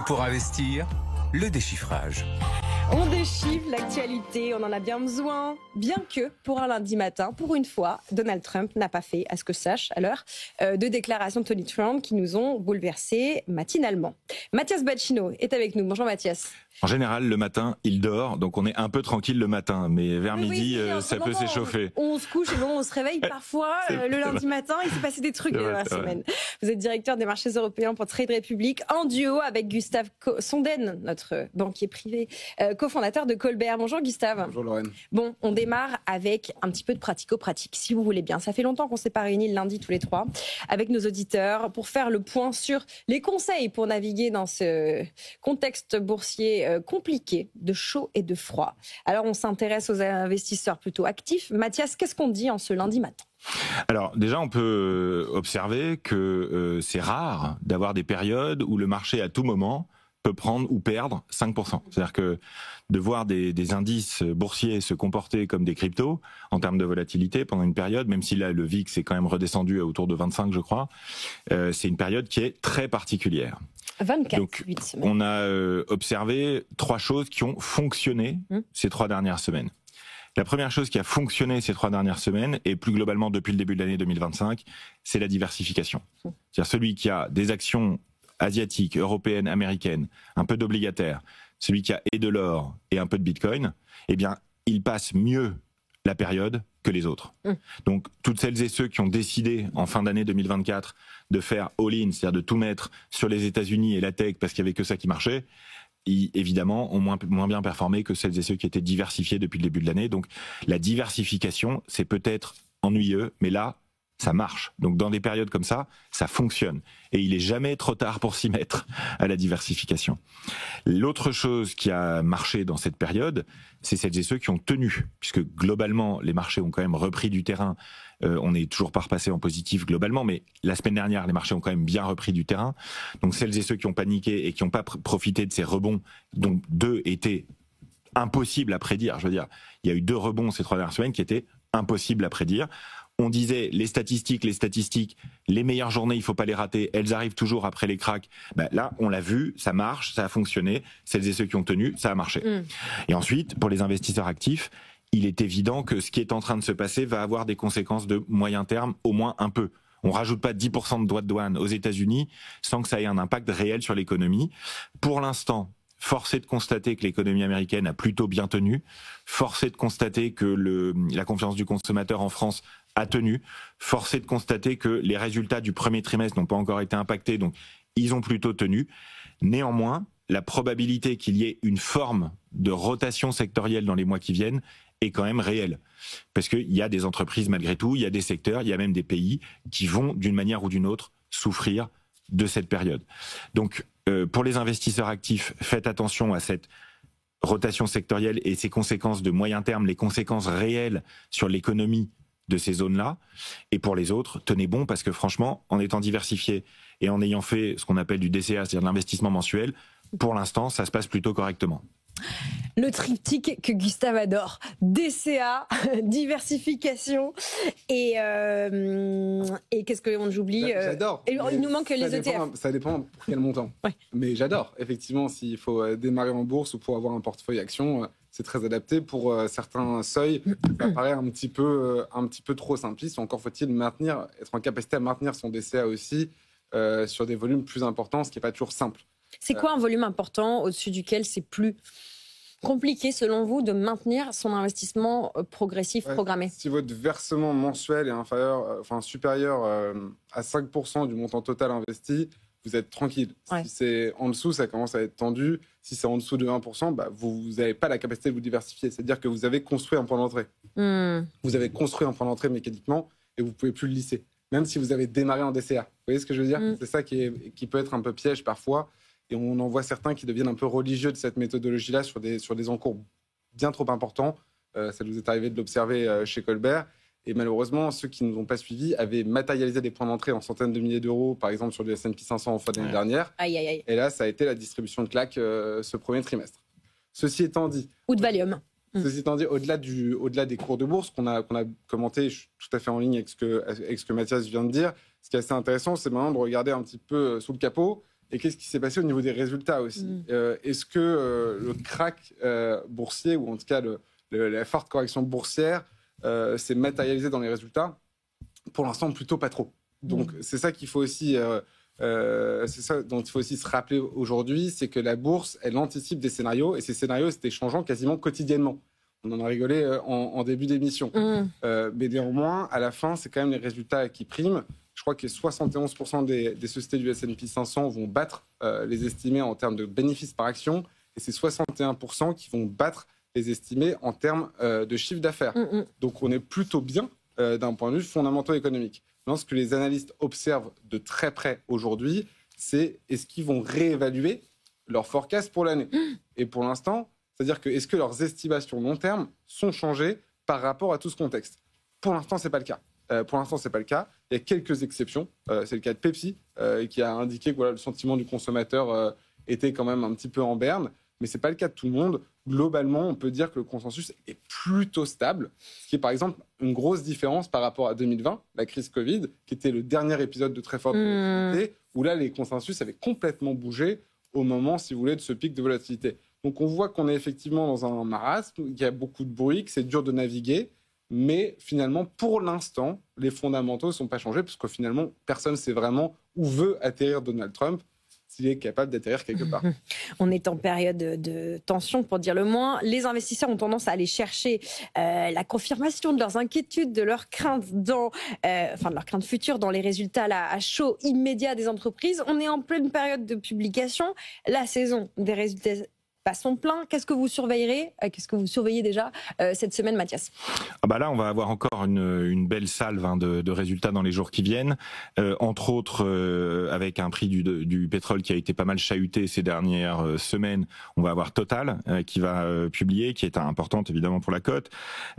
pour investir, le déchiffrage. On déchiffre l'actualité, on en a bien besoin. Bien que, pour un lundi matin, pour une fois, Donald Trump n'a pas fait, à ce que je sache, à l'heure, de déclarations de Tony Trump qui nous ont bouleversés matinalement. Mathias Bacchino est avec nous. Bonjour Mathias. En général, le matin, il dort, donc on est un peu tranquille le matin, mais vers midi, ça peut s'échauffer. On se couche et bon, on se réveille parfois le lundi matin. Il s'est passé des trucs dans la semaine. Vous êtes directeur des marchés européens pour Trade Republic, en duo avec Gustave Sonden, notre banquier privé, cofondateur de Colbert. Bonjour Gustave. Bonjour Lorraine. Bon, on démarre avec un petit peu de pratico-pratique, si vous voulez bien. Ça fait longtemps qu'on s'est pas réunis le lundi tous les trois avec nos auditeurs pour faire le point sur les conseils pour naviguer dans ce contexte boursier compliqué, de chaud et de froid. Alors on s'intéresse aux investisseurs plutôt actifs. Mathias, qu'est-ce qu'on dit en ce lundi matin ? Alors déjà, on peut observer que c'est rare d'avoir des périodes où le marché à tout moment peut prendre ou perdre 5%. C'est-à-dire que de voir des indices boursiers se comporter comme des cryptos en termes de volatilité pendant une période, même si là le VIX est quand même redescendu à autour de 25, je crois, c'est une période qui est très particulière. 24, donc, 8 semaines. On a observé 3 choses qui ont fonctionné ces 3 dernières semaines. La première chose qui a fonctionné ces 3 dernières semaines, et plus globalement depuis le début de l'année 2025, c'est la diversification. C'est-à-dire celui qui a des actions asiatiques, européennes, américaines, un peu d'obligataires, celui qui a et de l'or et un peu de bitcoin, eh bien, il passe mieux la période que les autres. Donc, toutes celles et ceux qui ont décidé en fin d'année 2024 de faire all-in, c'est-à-dire de tout mettre sur les États-Unis et la tech parce qu'il y avait que ça qui marchait, évidemment, ont moins bien performé que celles et ceux qui étaient diversifiés depuis le début de l'année. Donc, la diversification, c'est peut-être ennuyeux, mais là, ça marche. Donc, dans des périodes comme ça fonctionne. Et il est jamais trop tard pour s'y mettre à la diversification. L'autre chose qui a marché dans cette période, c'est celles et ceux qui ont tenu. Puisque globalement, les marchés ont quand même repris du terrain. On n'est toujours pas repassé en positif globalement, mais la semaine dernière, les marchés ont quand même bien repris du terrain. Donc, celles et ceux qui ont paniqué et qui n'ont pas profité de ces rebonds, dont 2 étaient impossibles à prédire. Je veux dire, il y a eu 2 rebonds ces 3 dernières semaines qui étaient impossibles à prédire. On disait les statistiques, les meilleures journées, il faut pas les rater, elles arrivent toujours après les cracks. Ben là, on l'a vu, ça marche, ça a fonctionné. Celles et ceux qui ont tenu, ça a marché. Et ensuite, pour les investisseurs actifs, il est évident que ce qui est en train de se passer va avoir des conséquences de moyen terme, au moins un peu. On rajoute pas 10% de droits de douane aux États-Unis sans que ça ait un impact réel sur l'économie. Pour l'instant, force est de constater que l'économie américaine a plutôt bien tenu. Force est de constater que la confiance du consommateur en France a tenu. Force est de constater que les résultats du premier trimestre n'ont pas encore été impactés, donc ils ont plutôt tenu. Néanmoins, la probabilité qu'il y ait une forme de rotation sectorielle dans les mois qui viennent est quand même réelle. Parce qu'il y a des entreprises malgré tout, il y a des secteurs, il y a même des pays qui vont d'une manière ou d'une autre souffrir de cette période. Donc, pour les investisseurs actifs, faites attention à cette rotation sectorielle et ses conséquences de moyen terme, les conséquences réelles sur l'économie de ces zones-là. Et pour les autres, tenez bon parce que franchement, en étant diversifié et en ayant fait ce qu'on appelle du DCA, c'est-à-dire de l'investissement mensuel, pour l'instant, ça se passe plutôt correctement. Le triptyque que Gustave adore, DCA, diversification et qu'est-ce qu'on j'oublie J'adore. Et il nous manque les ETF. Ça dépend pour quel montant. Ouais. Mais j'adore. Effectivement, s'il faut démarrer en bourse ou pour avoir un portefeuille action, c'est très adapté. Pour certains seuils, ça paraît un petit peu trop simpliste. Encore faut-il être en capacité à maintenir son DCA aussi sur des volumes plus importants, ce qui n'est pas toujours simple. C'est quoi un volume important au-dessus duquel c'est plus compliqué, selon vous, de maintenir son investissement progressif programmé ? Si votre versement mensuel est supérieur à 5% du montant total investi, vous êtes tranquille. Si c'est en dessous, ça commence à être tendu. Si c'est en dessous de 1%, vous n'avez pas la capacité de vous diversifier. C'est-à-dire que vous avez construit un point d'entrée. Vous avez construit un point d'entrée mécaniquement et vous ne pouvez plus le lisser. Même si vous avez démarré en DCA. Vous voyez ce que je veux dire ? C'est ça qui peut être un peu piège parfois. Et on en voit certains qui deviennent un peu religieux de cette méthodologie-là sur des encours bien trop importants. Ça nous est arrivé de l'observer chez Colbert. Et malheureusement, ceux qui ne nous ont pas suivis avaient matérialisé des points d'entrée en centaines de milliers d'euros, par exemple sur le S&P 500 en fin d'année dernière. Aïe, aïe, aïe. Et là, ça a été la distribution de claques ce premier trimestre. Ceci étant dit... Ou de Valium. Ceci étant dit, au-delà des cours de bourse qu'on a commenté, je suis tout à fait en ligne avec ce que Mathias vient de dire, ce qui est assez intéressant, c'est maintenant de regarder un petit peu sous le capot Et qu'est-ce qui s'est passé au niveau des résultats aussi? Est-ce que le crack boursier, ou en tout cas la forte correction boursière, s'est matérialisée dans les résultats? Pour l'instant, plutôt pas trop. Donc, c'est ça qu'il faut aussi... c'est ça dont il faut aussi se rappeler aujourd'hui, c'est que la bourse, elle anticipe des scénarios, et ces scénarios, c'était changeant quasiment quotidiennement. On en a rigolé en début d'émission. Mais néanmoins, à la fin, c'est quand même les résultats qui priment. Je crois que 71% des sociétés du S&P 500 vont battre les estimés en termes de bénéfices par action, et c'est 61% qui vont battre les estimés en termes de chiffre d'affaires. Donc on est plutôt bien d'un point de vue fondamental économique. Maintenant, ce que les analystes observent de très près aujourd'hui, c'est est-ce qu'ils vont réévaluer leur forecast pour l'année. Et pour l'instant, c'est-à-dire que est-ce que leurs estimations long terme sont changées par rapport à tout ce contexte? Pour l'instant, c'est pas le cas. Il y a quelques exceptions. C'est le cas de Pepsi, qui a indiqué que le sentiment du consommateur était quand même un petit peu en berne. Mais ce n'est pas le cas de tout le monde. Globalement, on peut dire que le consensus est plutôt stable, ce qui est par exemple une grosse différence par rapport à 2020, la crise Covid, qui était le dernier épisode de très forte volatilité, où là, les consensus avaient complètement bougé au moment, si vous voulez, de ce pic de volatilité. Donc on voit qu'on est effectivement dans un marasme, qu'il y a beaucoup de bruit, que c'est dur de naviguer, mais finalement, pour l'instant, les fondamentaux ne sont pas changés, parce que finalement, personne ne sait vraiment où veut atterrir Donald Trump, s'il est capable d'atterrir quelque part. On est en période de tension, pour dire le moins. Les investisseurs ont tendance à aller chercher la confirmation de leurs inquiétudes, de leurs craintes de leurs craintes futures dans les résultats à chaud immédiat des entreprises. On est en pleine période de publication. La saison des résultats passe son plein. Qu'est-ce que vous surveillerez? Qu'est-ce que vous surveillez déjà cette semaine, Mathias? Là, on va avoir encore une belle salve de résultats dans les jours qui viennent. Entre autres, avec un prix du pétrole qui a été pas mal chahuté ces dernières semaines, on va avoir Total qui va publier, qui est importante évidemment pour la cote.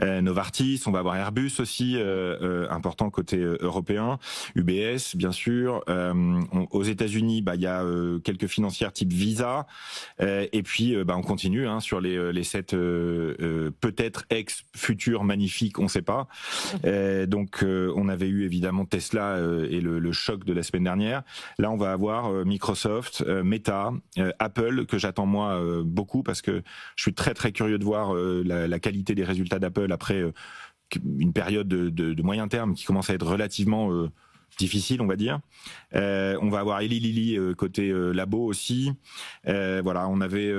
Novartis, on va avoir Airbus aussi, important côté européen. UBS, bien sûr. Aux États-Unis, il y a quelques financières type Visa. Et puis, on continue sur les 7 peut-être ex-futurs magnifiques, on ne sait pas. Donc on avait eu évidemment Tesla et le choc de la semaine dernière. Là on va avoir Microsoft, Meta, Apple, que j'attends moi beaucoup, parce que je suis très très curieux de voir la qualité des résultats d'Apple après une période de moyen terme qui commence à être relativement difficile, on va dire. On va avoir Eli Lilly côté labo aussi. On avait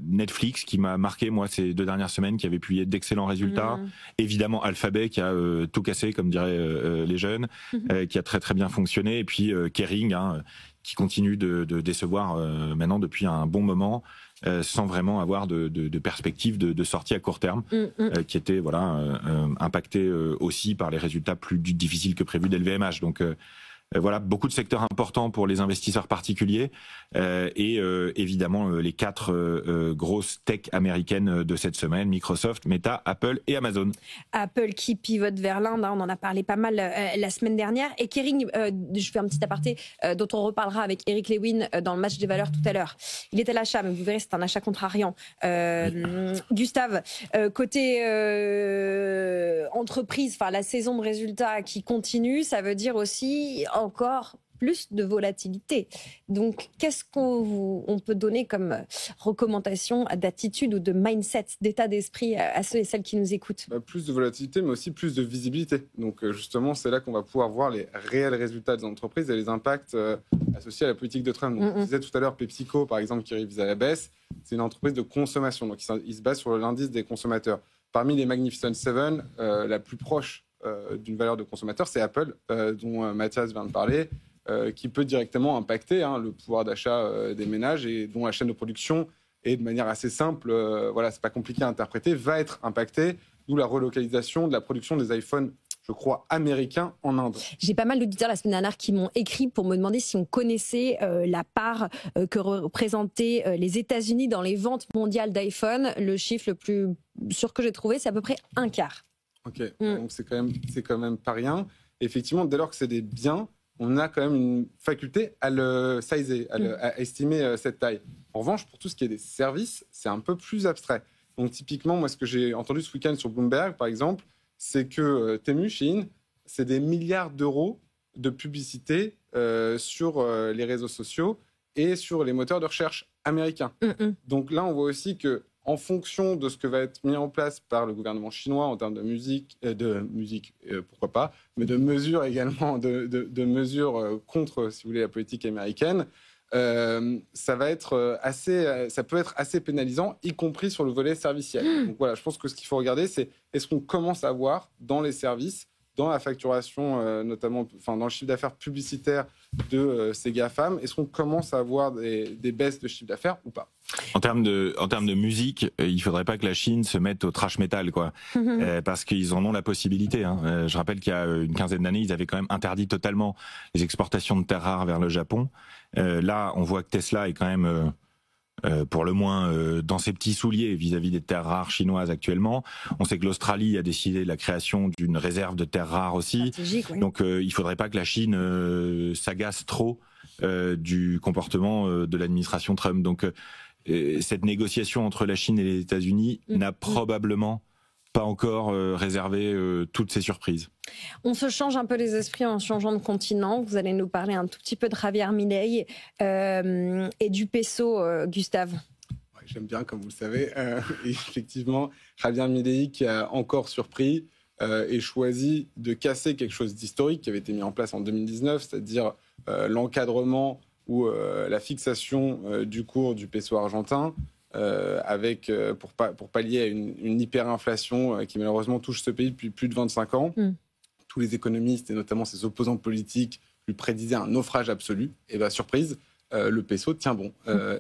Netflix qui m'a marqué moi ces 2 dernières semaines, qui avait publié d'excellents résultats. Évidemment Alphabet qui a tout cassé, comme diraient les jeunes, qui a très très bien fonctionné. Et puis Kering qui continue de décevoir maintenant depuis un bon moment. Sans vraiment avoir de perspective de sortie à court terme, qui était impacté aussi par les résultats plus difficiles que prévu d'LVMH. Donc beaucoup de secteurs importants pour les investisseurs particuliers et évidemment les 4 grosses tech américaines de cette semaine: Microsoft, Meta, Apple et Amazon. Apple qui pivote vers l'Inde, on en a parlé pas mal la semaine dernière. Et Kering, je fais un petit aparté dont on reparlera avec Eric Lewin dans le match des valeurs tout à l'heure. Il est à l'achat, mais vous verrez, c'est un achat contrariant. Gustave, côté entreprise, la saison de résultats qui continue, ça veut dire aussi encore plus de volatilité. Donc, qu'est-ce qu'on peut donner comme recommandation d'attitude ou de mindset, d'état d'esprit à ceux et celles qui nous écoutent? Plus de volatilité, mais aussi plus de visibilité. Donc, justement, c'est là qu'on va pouvoir voir les réels résultats des entreprises et les impacts associés à la politique de Trump. Donc, je disais tout à l'heure, PepsiCo, par exemple, qui révise à la baisse, c'est une entreprise de consommation. Donc, il se base sur l'indice des consommateurs. Parmi les Magnificent Seven, la plus proche d'une valeur de consommateur, c'est Apple, dont Mathias vient de parler, qui peut directement impacter le pouvoir d'achat des ménages, et dont la chaîne de production est de manière assez simple, c'est pas compliqué à interpréter, va être impactée, d'où la relocalisation de la production des iPhones, je crois, américains en Inde. J'ai pas mal d'auditeurs la semaine dernière qui m'ont écrit pour me demander si on connaissait la part que représentaient les États-Unis dans les ventes mondiales d'iPhone. Le chiffre le plus sûr que j'ai trouvé, c'est à peu près 1/4. Ok, donc c'est quand même pas rien. Et effectivement, dès lors que c'est des biens, on a quand même une faculté à le sizer, à estimer cette taille. En revanche, pour tout ce qui est des services, c'est un peu plus abstrait. Donc typiquement, moi, ce que j'ai entendu ce week-end sur Bloomberg, par exemple, c'est que Temu, Shein, c'est des milliards d'euros de publicité sur les réseaux sociaux et sur les moteurs de recherche américains. Donc là, on voit aussi que en fonction de ce que va être mis en place par le gouvernement chinois en termes de musique, pourquoi pas, mais de mesures également, de mesures contre, si vous voulez, la politique américaine, ça peut être assez pénalisant, y compris sur le volet serviciel. Donc voilà, je pense que ce qu'il faut regarder, c'est est-ce qu'on commence à voir dans les services, dans la facturation, notamment, dans le chiffre d'affaires publicitaire de ces GAFAM, est-ce qu'on commence à avoir des baisses de chiffre d'affaires ou pas? En termes de musique, il faudrait pas que la Chine se mette au thrash metal, quoi, parce qu'ils en ont la possibilité. Je rappelle qu'il y a une quinzaine d'années, ils avaient quand même interdit totalement les exportations de terres rares vers le Japon. Là, on voit que Tesla est quand même pour le moins dans ses petits souliers vis-à-vis des terres rares chinoises actuellement. On sait que l'Australie a décidé de la création d'une réserve de terres rares aussi. Oui. Donc il faudrait pas que la Chine s'agace trop du comportement de l'administration Trump. Donc cette négociation entre la Chine et les États-Unis n'a probablement pas encore réservé toutes ces surprises. On se change un peu les esprits en changeant de continent. Vous allez nous parler un tout petit peu de Javier Milei et du peso, Gustave. Ouais, j'aime bien, comme vous le savez. Effectivement, Javier Milei qui a encore surpris et choisi de casser quelque chose d'historique qui avait été mis en place en 2019, c'est-à-dire l'encadrement ou la fixation du cours du peso argentin. Pour pallier à une hyperinflation qui malheureusement touche ce pays depuis plus de 25 ans. Tous les économistes et notamment ses opposants politiques lui prédisaient un naufrage absolu. Et bien, surprise, le peso tient bon.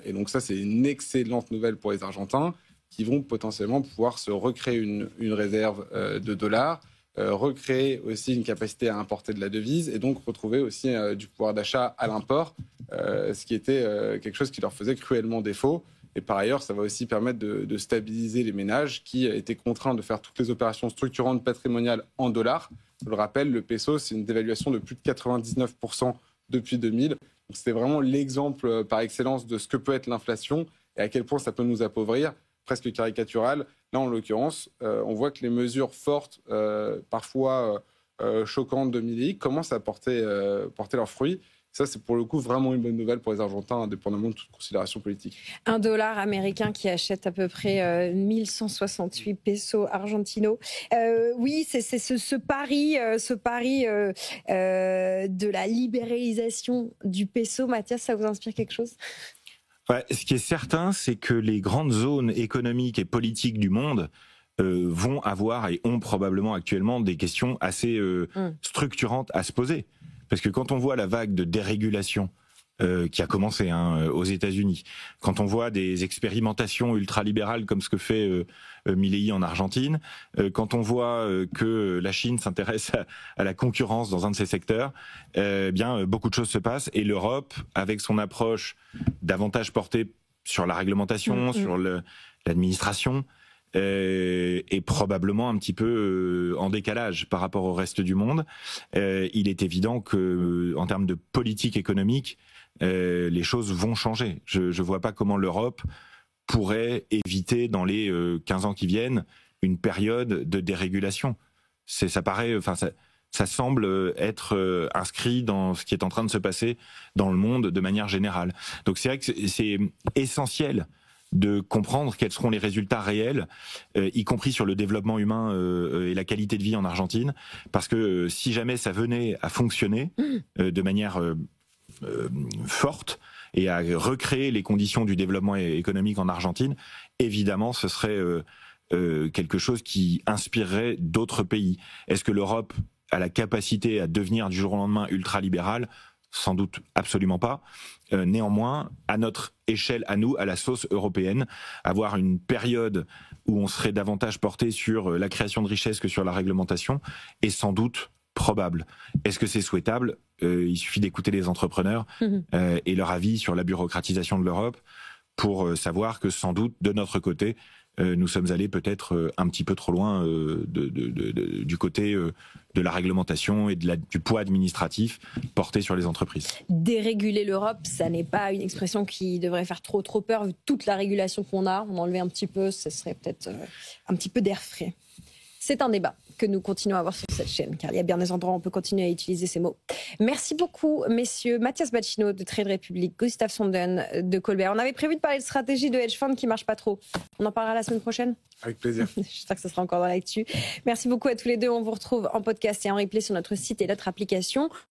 Et donc ça, c'est une excellente nouvelle pour les Argentins qui vont potentiellement pouvoir se recréer une réserve de dollars, recréer aussi une capacité à importer de la devise et donc retrouver aussi du pouvoir d'achat à l'import, ce qui était quelque chose qui leur faisait cruellement défaut. Et par ailleurs, ça va aussi permettre de stabiliser les ménages qui étaient contraints de faire toutes les opérations structurantes patrimoniales en dollars. Je le rappelle, le peso, c'est une dévaluation de plus de 99% depuis 2000. Donc c'est vraiment l'exemple par excellence de ce que peut être l'inflation et à quel point ça peut nous appauvrir, presque caricatural. Là, en l'occurrence, on voit que les mesures fortes, parfois choquantes de Milei, commencent à porter leurs fruits. Ça, c'est pour le coup vraiment une bonne nouvelle pour les Argentins, indépendamment de toute considération politique. Un dollar américain qui achète à peu près 1168 pesos argentinos. Oui, c'est ce pari de la libéralisation du peso. Mathias, ça vous inspire quelque chose ? Ouais, ce qui est certain, c'est que les grandes zones économiques et politiques du monde vont avoir et ont probablement actuellement des questions assez structurantes à se poser. Parce que quand on voit la vague de dérégulation qui a commencé aux États-Unis, quand on voit des expérimentations ultralibérales comme ce que fait Milei en Argentine, quand on voit que la Chine s'intéresse à la concurrence dans un de ces secteurs, beaucoup de choses se passent. Et l'Europe, avec son approche davantage portée sur la réglementation, sur l'administration, est probablement un petit peu en décalage par rapport au reste du monde. Il est évident que, en termes de politique économique, les choses vont changer. Je vois pas comment l'Europe pourrait éviter dans les 15 ans qui viennent une période de dérégulation. Ça paraît, ça semble être inscrit dans ce qui est en train de se passer dans le monde de manière générale. Donc c'est vrai que c'est essentiel de comprendre quels seront les résultats réels, y compris sur le développement humain et la qualité de vie en Argentine, parce que si jamais ça venait à fonctionner de manière forte et à recréer les conditions du développement économique en Argentine, évidemment, ce serait quelque chose qui inspirerait d'autres pays. Est-ce que l'Europe a la capacité à devenir du jour au lendemain ultralibérale ? Sans doute absolument pas. Néanmoins, à notre échelle, à nous, à la sauce européenne, avoir une période où on serait davantage porté sur la création de richesses que sur la réglementation est sans doute probable. Est-ce que c'est souhaitable ? Il suffit d'écouter les entrepreneurs et leur avis sur la bureaucratisation de l'Europe pour savoir que sans doute, de notre côté, nous sommes allés peut-être un petit peu trop loin du côté de la réglementation et du poids administratif porté sur les entreprises. Déréguler l'Europe, ça n'est pas une expression qui devrait faire trop peur. Vu toute la régulation qu'on a, on enlevait un petit peu, ce serait peut-être un petit peu d'air frais. C'est un débat que nous continuons à avoir sur cette chaîne, car il y a bien des endroits où on peut continuer à utiliser ces mots. Merci beaucoup, messieurs. Mathias Bacchino de Trade Republic, Gustave Sonden de Colbert. On avait prévu de parler de stratégie de hedge fund qui ne marche pas trop. On en parlera la semaine prochaine. Avec plaisir. J'espère que ce sera encore dans l'actu. Merci beaucoup à tous les deux. On vous retrouve en podcast et en replay sur notre site et notre application.